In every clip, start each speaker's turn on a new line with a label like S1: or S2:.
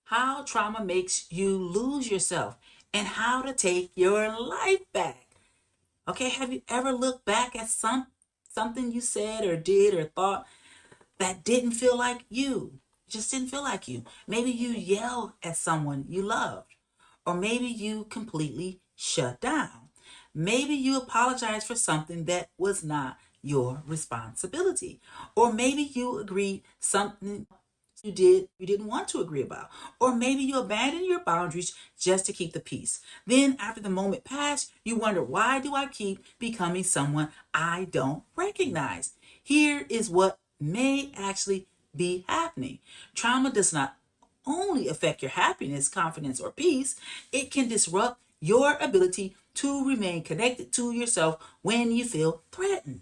S1: how trauma makes you lose yourself, and how to take your life back. Okay, have you ever looked back at something you said or did or thought that didn't feel like you? Just didn't feel like you. Maybe you yelled at someone you loved, or maybe you completely shut down. Maybe you apologized for something that was not your responsibility, or maybe you agreed something you didn't want to agree about, or maybe you abandoned your boundaries just to keep the peace. Then after the moment passed, you wonder, why do I keep becoming someone I don't recognize? Here is what may actually be happening. Trauma does not only affect your happiness, confidence, or peace, it can disrupt your ability to remain connected to yourself when you feel threatened.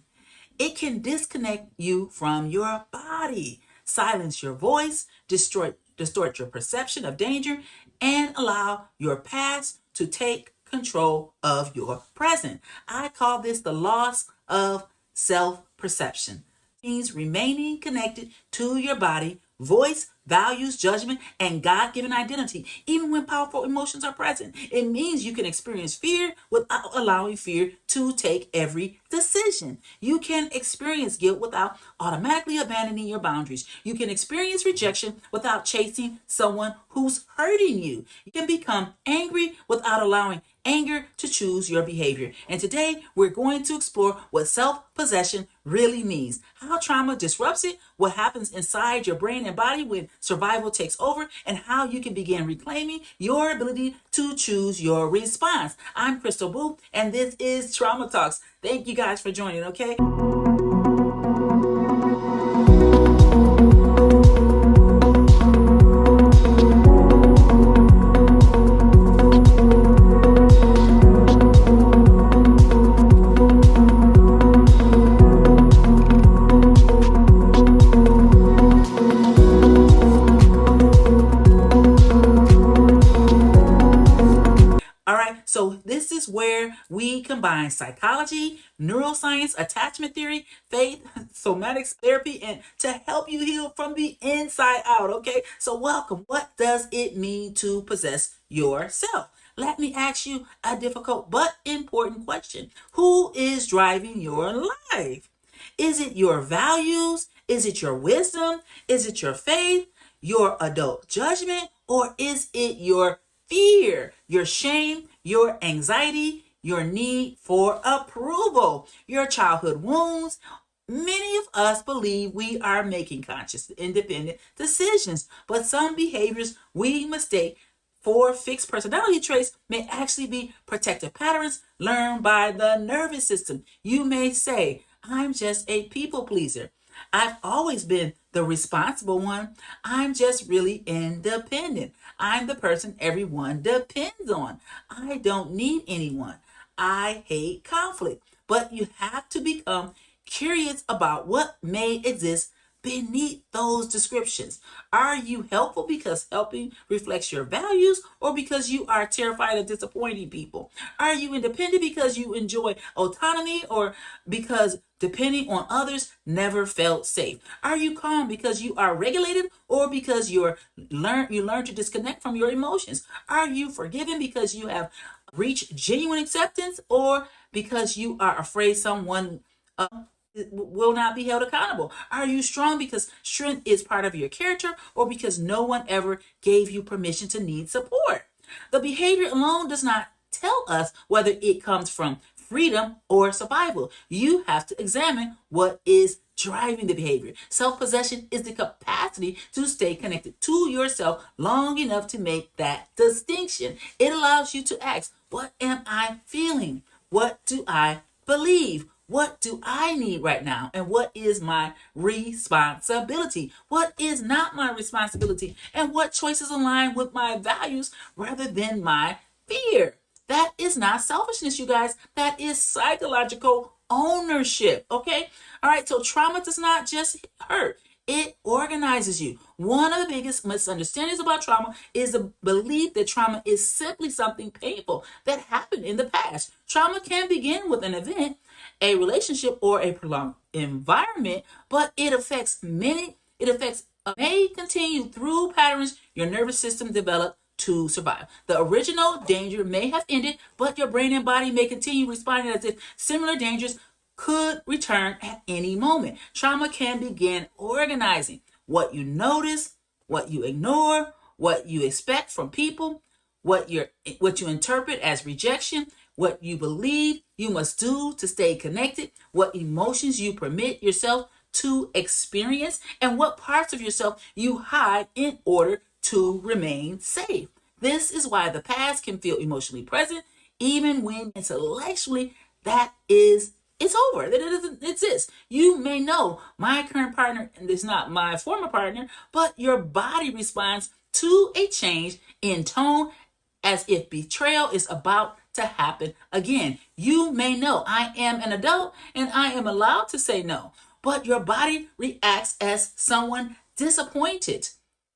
S1: It can disconnect you from your body, silence your voice, distort your perception of danger, and allow your past to take control of your present. I call this the loss of self-perception. It means remaining connected to your body, voice, values, judgment, and God-given identity, even when powerful emotions are present. It means you can experience fear without allowing fear to take every decision. You can experience guilt without automatically abandoning your boundaries. You can experience rejection without chasing someone who's hurting you. You can become angry without allowing anger to choose your behavior. And today we're going to explore what self-possession really means, how trauma disrupts it, what happens inside your brain and body when survival takes over, and how you can begin reclaiming your ability to choose your response. I'm Krystal Boothe, and this is Trauma Talks. Thank you guys for joining, okay? So this is where we combine psychology, neuroscience, attachment theory, faith, somatic therapy, and to help you heal from the inside out, okay? So welcome. What does it mean to possess yourself? Let me ask you a difficult but important question. Who is driving your life? Is it your values? Is it your wisdom? Is it your faith? Your adult judgment? Or is it your fear, your shame, your anxiety, your need for approval, your childhood wounds? Many of us believe we are making conscious, independent decisions, but some behaviors we mistake for fixed personality traits may actually be protective patterns learned by the nervous system. You may say, I'm just a people pleaser. I've always been the responsible one. I'm just really independent. I'm the person everyone depends on. I don't need anyone. I hate conflict. But you have to become curious about what may exist beneath those descriptions. Are you helpful because helping reflects your values, or because you are terrified of disappointing people? Are you independent because you enjoy autonomy, or because depending on others never felt safe? Are you calm because you are regulated, or because you learn to disconnect from your emotions? Are you forgiven because you have reached genuine acceptance, or because you are afraid someone will not be held accountable? Are you strong because strength is part of your character, or because no one ever gave you permission to need support? The behavior alone does not tell us whether it comes from freedom or survival. You have to examine what is driving the behavior. Self-possession is the capacity to stay connected to yourself long enough to make that distinction. It allows you to ask, what am I feeling? What do I believe? What do I need right now? And what is my responsibility? What is not my responsibility? And what choices align with my values rather than my fear? That is not selfishness, you guys. That is psychological ownership, okay? All right, so trauma does not just hurt. It organizes you. One of the biggest misunderstandings about trauma is the belief that trauma is simply something painful that happened in the past. Trauma can begin with an event, a relationship, or a prolonged environment, but it affects may continue through patterns your nervous system developed to survive. The original danger may have ended, but your brain and body may continue responding as if similar dangers could return at any moment. Trauma can begin organizing what you notice, what you ignore, what you expect from people, what you interpret as rejection, what you believe you must do to stay connected, what emotions you permit yourself to experience, and what parts of yourself you hide in order to remain safe. This is why the past can feel emotionally present, even when intellectually it's over, that it doesn't exist. You may know my current partner is not my former partner, but your body responds to a change in tone as if betrayal is about to happen again. You may know I am an adult and I am allowed to say no, but your body reacts as someone disappointed,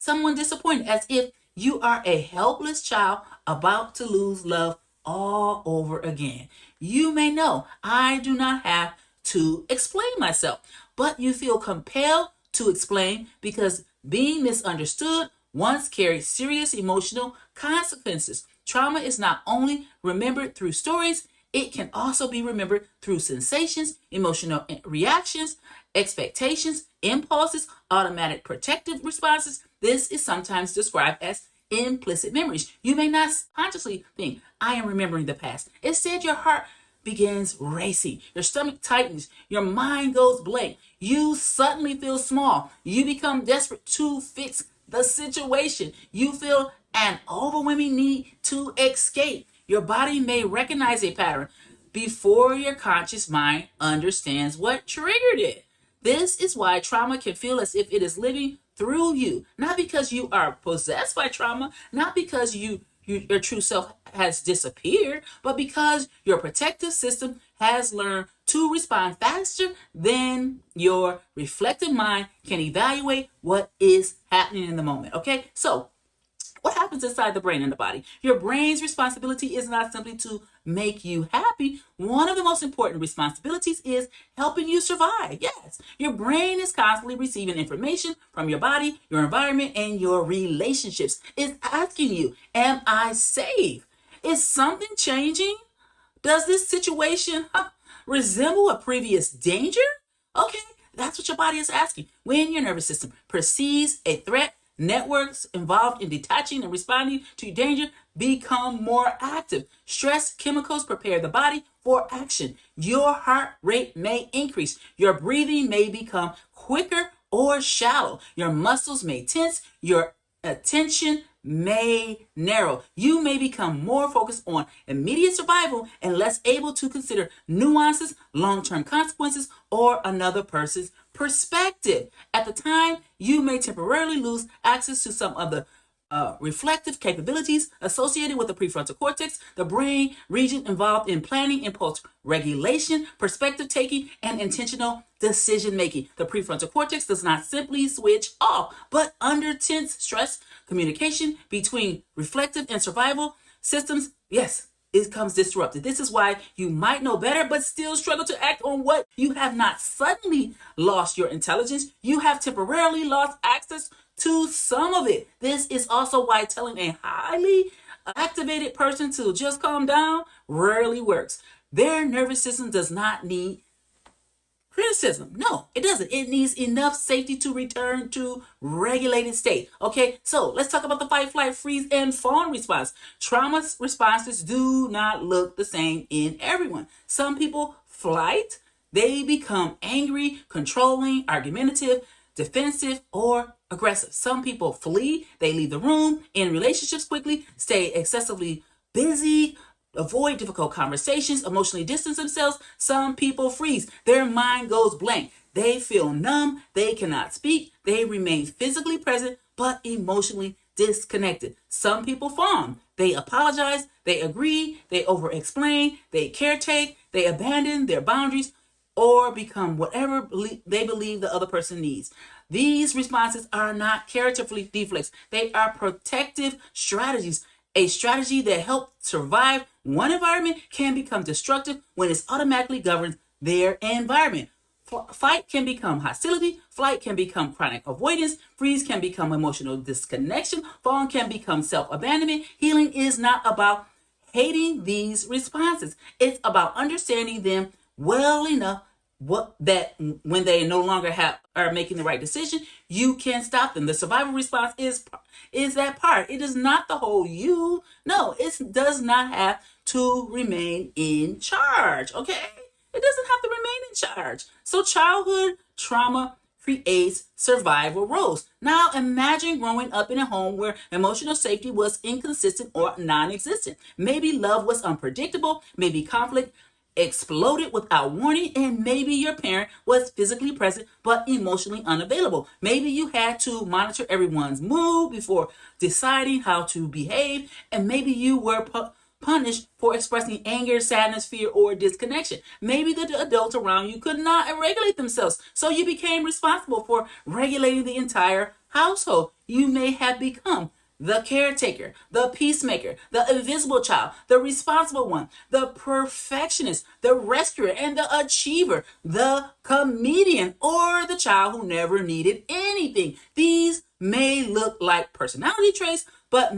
S1: as if you are a helpless child about to lose love all over again. You may know I do not have to explain myself, but you feel compelled to explain because being misunderstood once carried serious emotional consequences. Trauma is not only remembered through stories, it can also be remembered through sensations, emotional reactions, expectations, impulses, automatic protective responses. This is sometimes described as implicit memories. You may not consciously think, I am remembering the past. Instead, your heart begins racing, your stomach tightens, your mind goes blank. You suddenly feel small. You become desperate to fix the situation. You feel an overwhelming need to escape. Your body may recognize a pattern before your conscious mind understands what triggered it. This is why trauma can feel as if it is living through you, not because you are possessed by trauma, not because your true self has disappeared, but because your protective system has learned to respond faster than your reflective mind can evaluate what is happening in the moment. Okay, so what happens inside the brain and the body? Your brain's responsibility is not simply to make you happy. One of the most important responsibilities is helping you survive. Yes, your brain is constantly receiving information from your body, your environment, and your relationships. It's asking you, am I safe? Is something changing? Does this situation resemble a previous danger? Okay, that's what your body is asking. When your nervous system perceives a threat, networks involved in detaching and responding to danger become more active. Stress chemicals prepare the body for action. Your heart rate may increase. Your breathing may become quicker or shallow. Your muscles may tense. Your attention may narrow. You may become more focused on immediate survival and less able to consider nuances, long-term consequences, or another person's perspective. At the time, you may temporarily lose access to some of the reflective capabilities associated with the prefrontal cortex, the brain region involved in planning, impulse regulation, perspective taking, and intentional decision making. The prefrontal cortex does not simply switch off, but under tense stress, communication between reflective and survival systems, yes, it comes disrupted. This is why you might know better, but still struggle to act on what you have not suddenly lost your intelligence. You have temporarily lost access to some of it. This is also why telling a highly activated person to just calm down rarely works. Their nervous system does not need criticism. No, it doesn't. It needs enough safety to return to regulated state. Okay, so let's talk about the fight, flight, freeze, and fawn response. Trauma responses do not look the same in everyone. Some people flight. They become angry, controlling, argumentative, defensive, or aggressive. Some people flee. They leave the room, end relationships quickly, stay excessively busy, avoid difficult conversations, emotionally distance themselves. Some people freeze. Their mind goes blank. They feel numb. They cannot speak. They remain physically present, but emotionally disconnected. Some people fawn. They apologize. They agree. They over-explain. They caretake. They abandon their boundaries or become whatever they believe the other person needs. These responses are not character deflects. They are protective strategies. A strategy that helps survive one environment can become destructive when it automatically governs their environment. Fight can become hostility. Flight can become chronic avoidance. Freeze can become emotional disconnection. Fawn can become self-abandonment. Healing is not about hating these responses. It's about understanding them well enough that when they no longer are making the right decision, you can stop them. The survival response is that part. It is not the whole you. No, it does not have to remain in charge. Okay, it doesn't have to remain in charge. So childhood trauma creates survival roles. Now imagine growing up in a home where emotional safety was inconsistent or non-existent. Maybe love was unpredictable. Maybe conflict exploded without warning, and maybe your parent was physically present but emotionally unavailable. Maybe you had to monitor everyone's mood before deciding how to behave, and maybe you were punished for expressing anger, sadness, fear, or disconnection. Maybe the adults around you could not regulate themselves, so you became responsible for regulating the entire household. You may have become the caretaker, the peacemaker, the invisible child, the responsible one, the perfectionist, the rescuer, and the achiever, the comedian, or the child who never needed anything. These may look like personality traits, but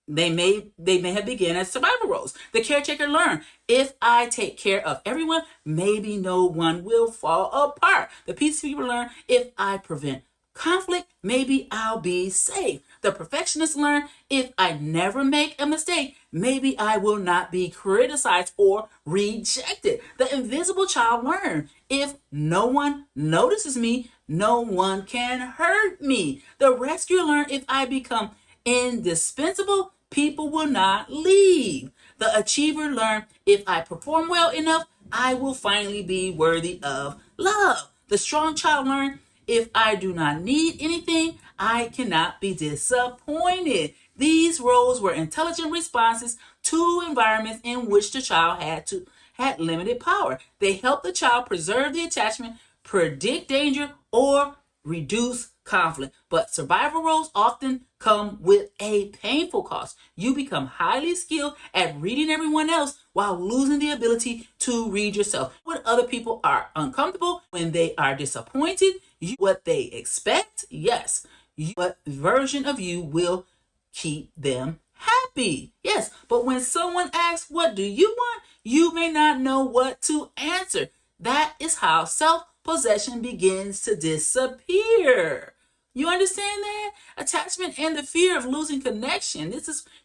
S1: they may have begun as survival roles. The caretaker learned, if I take care of everyone, maybe no one will fall apart. The peacekeeper learned, if I prevent conflict, maybe I'll be safe. The perfectionist learn, if I never make a mistake, maybe I will not be criticized or rejected. The invisible child learn, if no one notices me, no one can hurt me. The rescuer learn, if I become indispensable, people will not leave. The achiever learn, if I perform well enough, I will finally be worthy of love. The strong child learn, if I do not need anything, I cannot be disappointed. These roles were intelligent responses to environments in which the child had limited power. They helped the child preserve the attachment, predict danger, or reduce conflict. But survival roles often come with a painful cost. You become highly skilled at reading everyone else while losing the ability to read yourself. When other people are uncomfortable, when they are disappointed, what they expect, yes, what version of you will keep them happy? Yes, but when someone asks, what do you want? You may not know what to answer. That is how self-possession begins to disappear. You understand that? Attachment and the fear of losing connection.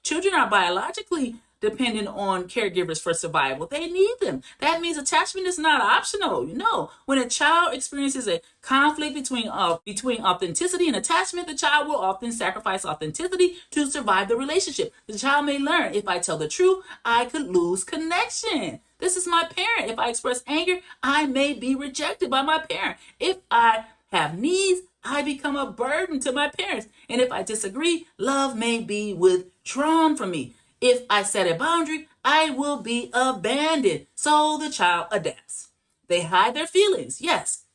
S1: Children are biologically dependent on caregivers for survival. They need them. That means attachment is not optional. When a child experiences a conflict between authenticity and attachment, the child will often sacrifice authenticity to survive the relationship. The child may learn, if I tell the truth, I could lose connection. This is my parent. If I express anger, I may be rejected by my parent. If I have needs, I become a burden to my parents. And if I disagree, love may be withdrawn from me. If I set a boundary, I will be abandoned. So the child adapts. They hide their feelings. Yes.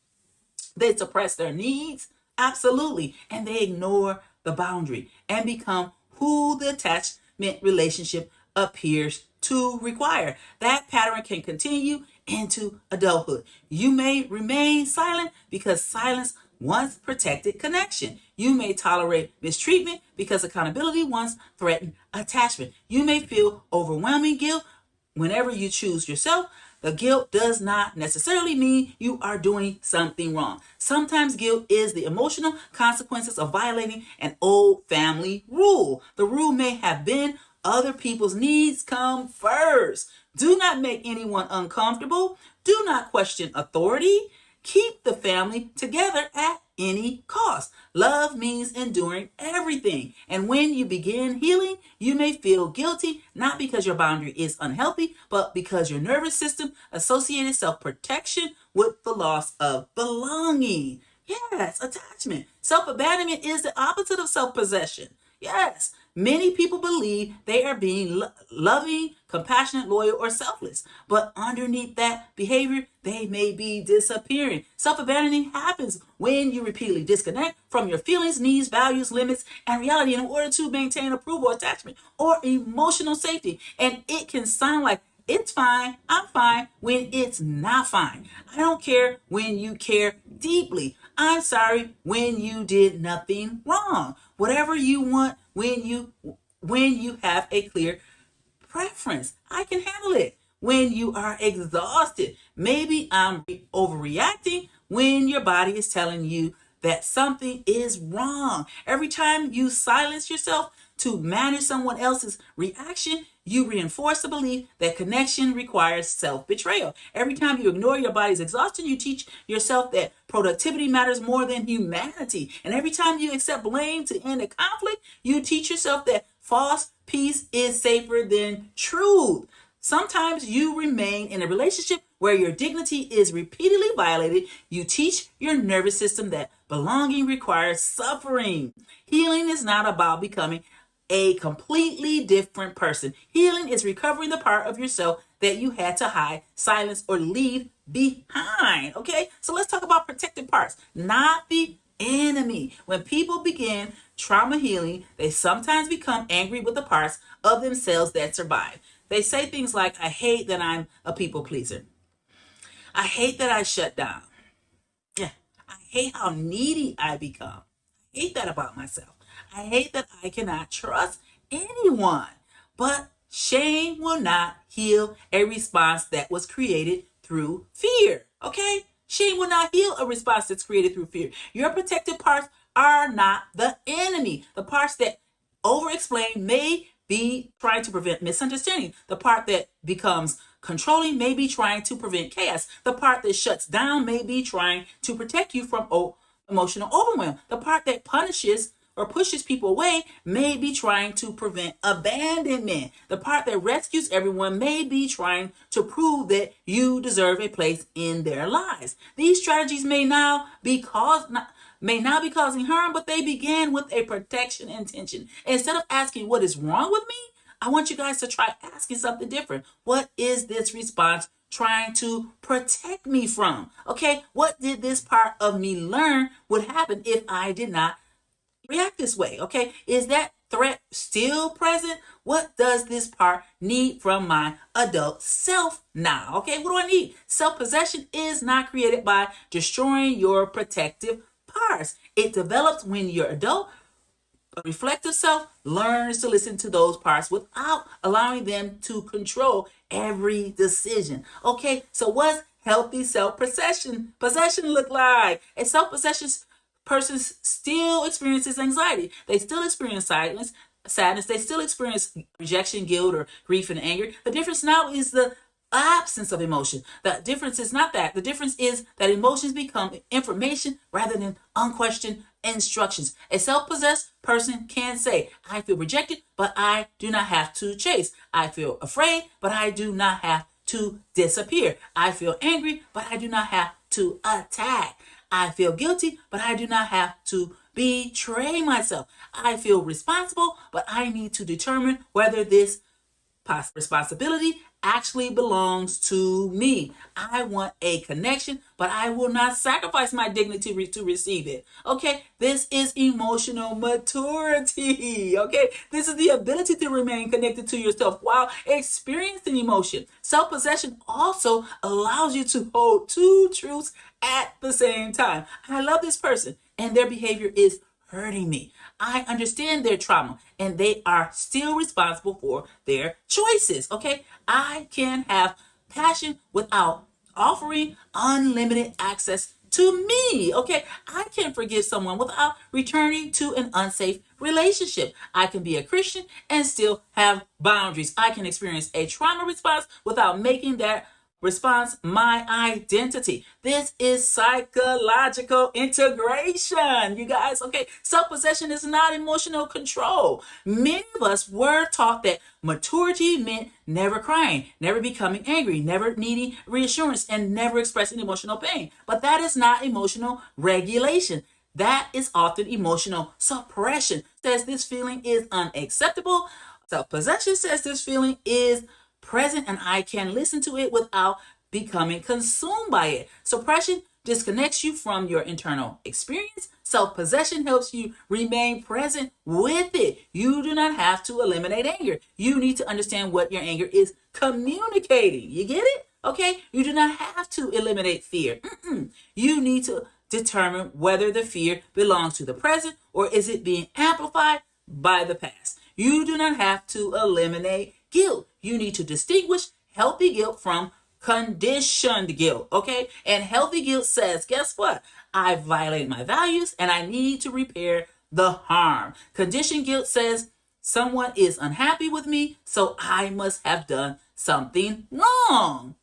S1: They suppress their needs. Absolutely. And they ignore the boundary and become who the attachment relationship appears to require. That pattern can continue into adulthood. You may remain silent because silence once protected connection. You may tolerate mistreatment because accountability once threatened attachment. You may feel overwhelming guilt whenever you choose yourself. The guilt does not necessarily mean you are doing something wrong. Sometimes guilt is the emotional consequences of violating an old family rule. The rule may have been other people's needs come first. Do not make anyone uncomfortable. Do not question authority. Keep the family together at any cost. Love means enduring everything. And when you begin healing, you may feel guilty, not because your boundary is unhealthy, but because your nervous system associated self-protection with the loss of belonging. Yes, attachment. Self-abandonment is the opposite of self-possession. Yes, many people believe they are being loving, compassionate, loyal, or selfless. But underneath that behavior, they may be disappearing. Self-abandoning happens when you repeatedly disconnect from your feelings, needs, values, limits, and reality in order to maintain approval, attachment, or emotional safety. And it can sound like it's fine, I'm fine when it's not fine. I don't care when you care deeply. I'm sorry when you did nothing wrong. Whatever you want when you have a clear preference. I can handle it. When you are exhausted, maybe I'm overreacting when your body is telling you that something is wrong. Every time you silence yourself to manage someone else's reaction, you reinforce the belief that connection requires self-betrayal. Every time you ignore your body's exhaustion, you teach yourself that productivity matters more than humanity. And every time you accept blame to end a conflict, you teach yourself that false peace is safer than truth. Sometimes you remain in a relationship where your dignity is repeatedly violated. You teach your nervous system that belonging requires suffering. Healing is not about becoming a completely different person. Healing is recovering the part of yourself that you had to hide, silence, or leave behind. Okay, so let's talk about protected parts, not the enemy. When people begin trauma healing, they sometimes become angry with the parts of themselves that survive. They say things like, I hate that I'm a people pleaser. I hate that I shut down. Yeah, I hate how needy I become. I hate that about myself. I hate that I cannot trust anyone. But shame will not heal a response that was created through fear. Okay? Shame will not heal a response that's created through fear. Your protected parts are not the enemy. The parts that over-explain may be trying to prevent misunderstanding. The part that becomes controlling may be trying to prevent chaos. The part that shuts down may be trying to protect you from emotional overwhelm. The part that punishes or pushes people away may be trying to prevent abandonment. The part that rescues everyone may be trying to prove that you deserve a place in their lives. These strategies may now be causing harm, but they began with a protection intention. Instead of asking what is wrong with me, I want you guys to try asking something different. What is this response trying to protect me from? Okay, what did this part of me learn would happen if I did not react this way? Okay, is that threat still present? What does this part need from my adult self now? Okay, what do I need? Self-possession is not created by destroying your protective parts. It develops when your adult reflective self learns to listen to those parts without allowing them to control every decision. Okay, so what's healthy self-possession look like? A self-possession person still experiences anxiety. They still experience sadness. They still experience rejection, guilt, or grief and anger. The difference now is the absence of emotion. The difference is not that. The difference is that emotions become information rather than unquestioned instructions. A self-possessed person can say, I feel rejected, but I do not have to chase. I feel afraid, but I do not have to disappear. I feel angry, but I do not have to attack. I feel guilty, but I do not have to betray myself. I feel responsible, but I need to determine whether this responsibility actually belongs to me. I want a connection, but I will not sacrifice my dignity to receive it. Okay, this is emotional maturity. Okay, this is the ability to remain connected to yourself while experiencing emotion. Self-possession also allows you to hold two truths at the same time. I love this person, and their behavior is hurting me. I understand their trauma, and they are still responsible for their choices. Okay, I can have passion without offering unlimited access to me. Okay, I can forgive someone without returning to an unsafe relationship. I can be a Christian and still have boundaries. I can experience a trauma response without making that response my identity. This is psychological integration, you guys. Okay, self-possession is not emotional control. Many of us were taught that maturity meant never crying, never becoming angry, never needing reassurance, and never expressing emotional pain. But that is not emotional regulation. That is often emotional suppression. Says this feeling is unacceptable. Self-possession says this feeling is present and I can listen to it without becoming consumed by it. Suppression disconnects you from your internal experience. Self-possession helps you remain present with it. You do not have to eliminate anger. You need to understand what your anger is communicating. You get it? Okay? You do not have to eliminate fear. You need to determine whether the fear belongs to the present or is it being amplified by the past. You do not have to eliminate guilt. You need to distinguish healthy guilt from conditioned guilt, okay? And healthy guilt says, guess what? I violated my values and I need to repair the harm. Conditioned guilt says, someone is unhappy with me, so I must have done something wrong.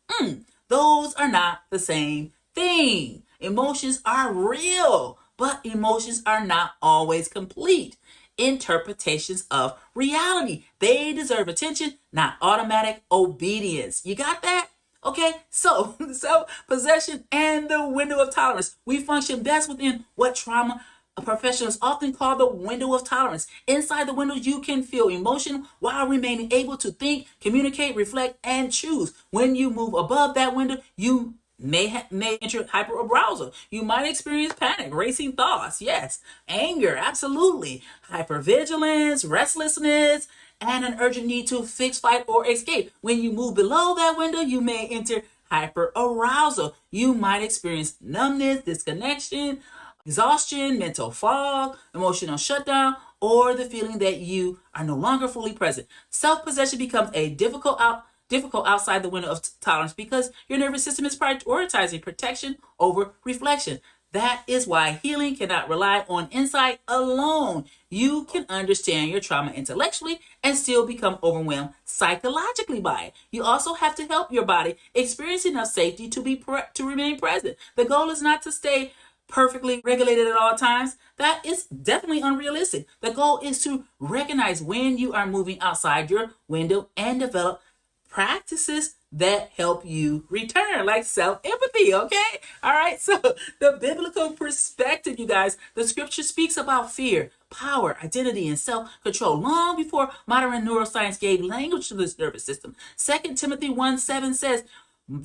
S1: Those are not the same thing. Emotions are real, but emotions are not always complete interpretations of reality. They deserve attention, not automatic obedience. You got that? Okay, so self-possession and the window of tolerance. We function best within what trauma professionals often call the window of tolerance. Inside the window, you can feel emotion while remaining able to think, communicate, reflect, and choose. When you move above that window, you may enter hyperarousal. You might experience panic, racing thoughts, yes, anger, absolutely, hypervigilance, restlessness, and an urgent need to fix, fight, or escape. When you move below that window, you may enter hyperarousal. You might experience numbness, disconnection, exhaustion, mental fog, emotional shutdown, or the feeling that you are no longer fully present. Self-possession becomes a difficult outside the window of tolerance because your nervous system is prioritizing protection over reflection. That is why healing cannot rely on insight alone. You can understand your trauma intellectually and still become overwhelmed psychologically by it. You also have to help your body experience enough safety to remain present. The goal is not to stay perfectly regulated at all times. That is definitely unrealistic. The goal is to recognize when you are moving outside your window and develop practices that help you return, like self-empathy, okay? All right, so the biblical perspective, you guys, the scripture speaks about fear, power, identity, and self-control long before modern neuroscience gave language to this nervous system. 2 Timothy 1:7 says,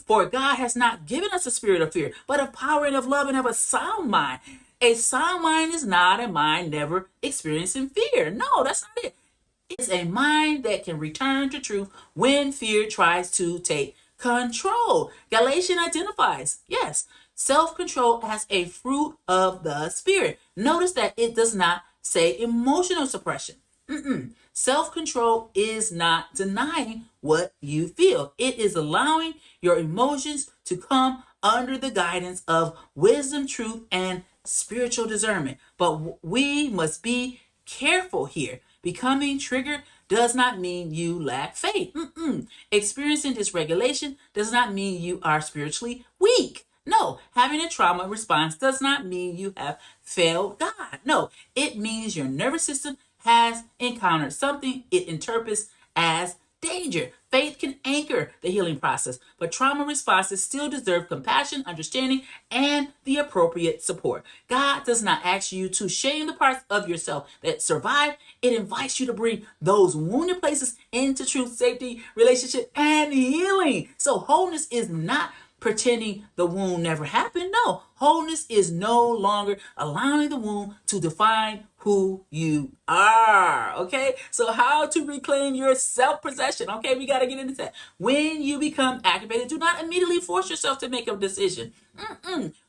S1: for God has not given us a spirit of fear, but of power and of love and of a sound mind. A sound mind is not a mind never experiencing fear. No, that's not it. It's a mind that can return to truth when fear tries to take control. Galatians identifies, yes, self-control as a fruit of the Spirit. Notice that it does not say emotional suppression. Self-control is not denying what you feel. It is allowing your emotions to come under the guidance of wisdom, truth, and spiritual discernment. But we must be careful here. Becoming triggered does not mean you lack faith. Experiencing dysregulation does not mean you are spiritually weak. No, having a trauma response does not mean you have failed God. No, it means your nervous system has encountered something it interprets as danger. Faith can anchor the healing process, but trauma responses still deserve compassion, understanding, and the appropriate support. God does not ask you to shame the parts of yourself that survive. It invites you to bring those wounded places into truth, safety, relationship, and healing. So wholeness is not pretending the wound never happened. No, wholeness is no longer allowing the wound to define who you are. Okay, so how to reclaim your self-possession? Okay, we got to get into that. When you become activated, do not immediately force yourself to make a decision.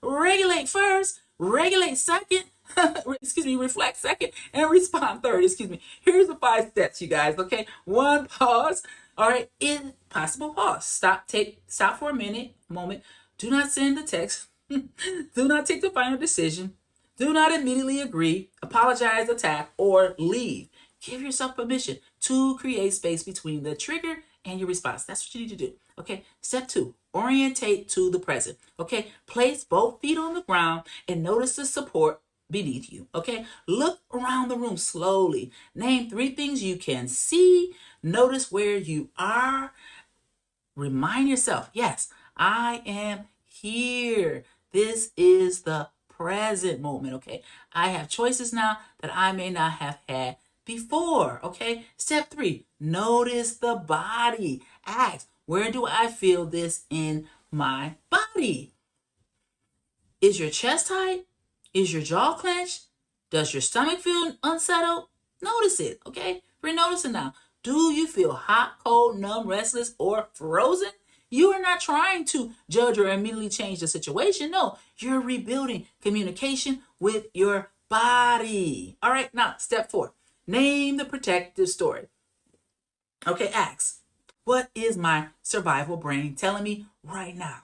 S1: Regulate first, regulate second, reflect second, and respond third. Here's the 5 steps, you guys. Okay, 1, pause. All right, in possible pause. Stop for a moment. Do not send the text. Do not take the final decision. Do not immediately agree, apologize, attack, or leave. Give yourself permission to create space between the trigger and your response. That's what you need to do. Okay. Step 2, orientate to the present. Okay. Place both feet on the ground and notice the support beneath you. Okay. Look around the room slowly. Name 3 things you can see. Notice where you are. Remind yourself, yes, I am here. This is the present moment, okay? I have choices now that I may not have had before, okay? Step 3, notice the body. Ask, where do I feel this in my body? Is your chest tight? Is your jaw clenched? Does your stomach feel unsettled? Notice it, okay? We're noticing now. Do you feel hot, cold, numb, restless, or frozen? You are not trying to judge or immediately change the situation. No, you're rebuilding communication with your body. All right, now step 4. Name the protective story. Okay, ask, what is my survival brain telling me right now?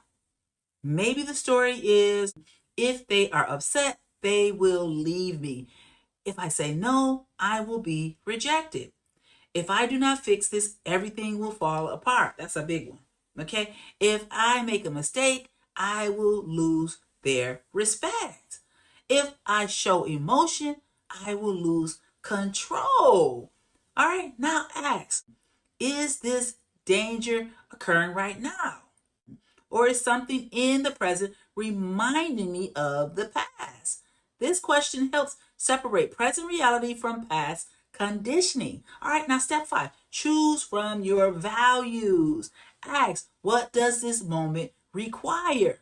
S1: Maybe the story is, if they are upset, they will leave me. If I say no, I will be rejected. If I do not fix this, everything will fall apart. That's a big one. Okay? If I make a mistake, I will lose their respect. If I show emotion, I will lose control. All right, now ask, is this danger occurring right now? Or is something in the present reminding me of the past? This question helps separate present reality from past conditioning. All right, now step 5, choose from your values. Ask, what does this moment require?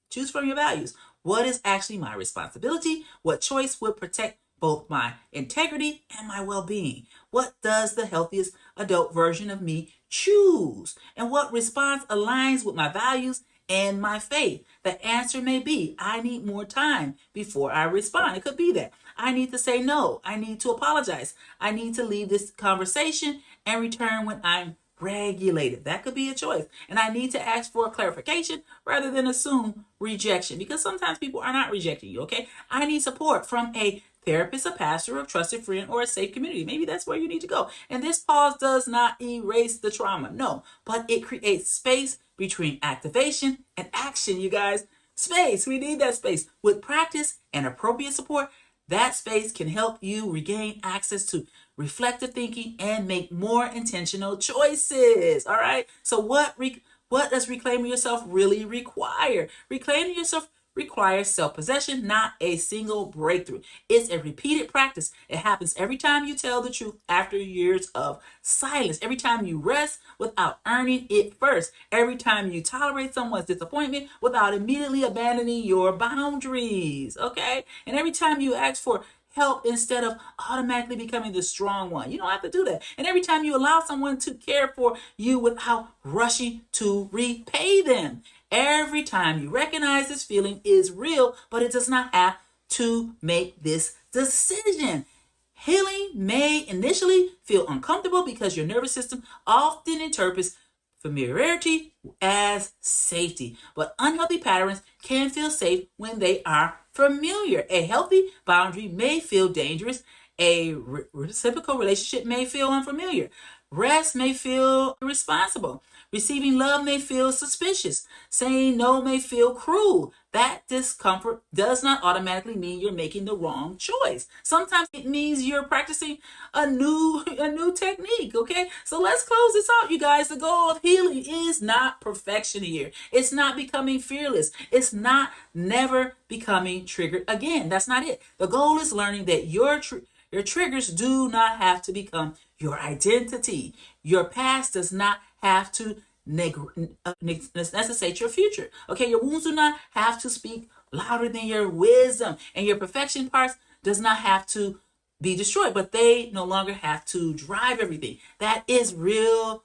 S1: Choose from your values. What is actually my responsibility? What choice would protect both my integrity and my well-being? What does the healthiest adult version of me choose? And what response aligns with my values and my faith? The answer may be, I need more time before I respond. It could be that I need to say no. I need to apologize. I need to leave this conversation and return when I'm regulated. That could be a choice. And I need to ask for clarification rather than assume rejection, because sometimes people are not rejecting you, okay? I need support from a therapist, a pastor, a trusted friend, or a safe community. Maybe that's where you need to go. And this pause does not erase the trauma, no, but it creates space between activation and action, you guys. Space, we need that space. With practice and appropriate support, that space can help you regain access to reflective thinking and make more intentional choices. All right. So what does reclaiming yourself really require? Reclaiming yourself requires self-possession, not a single breakthrough. It's a repeated practice. It happens every time you tell the truth after years of silence. Every time you rest without earning it first. Every time you tolerate someone's disappointment without immediately abandoning your boundaries. Okay? And every time you ask for help instead of automatically becoming the strong one. You don't have to do that. And every time you allow someone to care for you without rushing to repay them. Every time you recognize this feeling is real, but it does not have to make this decision. Healing may initially feel uncomfortable because your nervous system often interprets familiarity as safety, but unhealthy patterns can feel safe when they are familiar. A healthy boundary may feel dangerous. A reciprocal relationship may feel unfamiliar. Rest may feel irresponsible. Receiving love may feel suspicious. Saying no may feel cruel. That discomfort does not automatically mean you're making the wrong choice. Sometimes it means you're practicing a new technique, okay? So let's close this out, you guys. The goal of healing is not perfection here. It's not becoming fearless. It's not never becoming triggered again. That's not it. The goal is learning that your triggers do not have to become your identity. Your past does not have to necessitate your future. Okay, your wounds do not have to speak louder than your wisdom, and your perfection parts does not have to be destroyed, but they no longer have to drive everything. That is real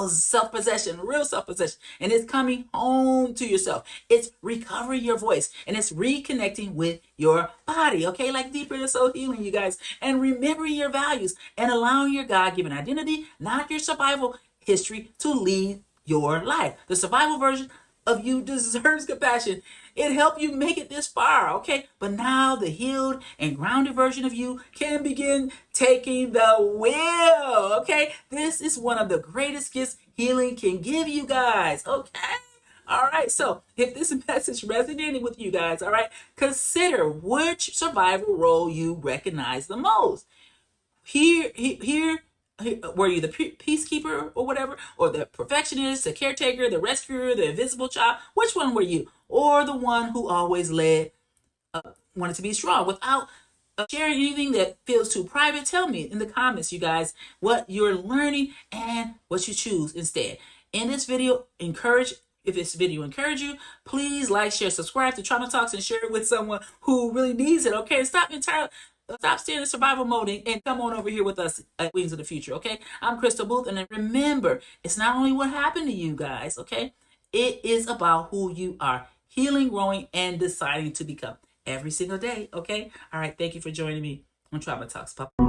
S1: self-possession, and it's coming home to yourself. It's recovering your voice, and it's reconnecting with your body, okay? Like deeper inner soul healing, you guys, and remembering your values and allowing your God-given identity, not your survival history, to lead your life. The survival version of you deserves compassion. It helped you make it this far, okay? But now the healed and grounded version of you can begin taking the wheel, okay? This is one of the greatest gifts healing can give you guys, okay? All right, so if this message resonated with you guys, all right, consider which survival role you recognize the most. Here, were you the peacekeeper or whatever, or the perfectionist, the caretaker, the rescuer, the invisible child? Which one were you? Or the one who always wanted to be strong? Without sharing anything that feels too private, tell me in the comments, you guys, what you're learning and what you choose instead. In this video, encourage If this video encouraged you, please like, share, subscribe to Trauma Talks, and share it with someone who really needs it. Okay, stop staying in survival mode and come on over here with us at Wings of the Future. Okay, I'm Krystal Boothe, and remember, it's not only what happened to you guys. Okay, it is about who you are, healing, growing, and deciding to become every single day. Okay, all right. Thank you for joining me on Trauma Talks. Bye.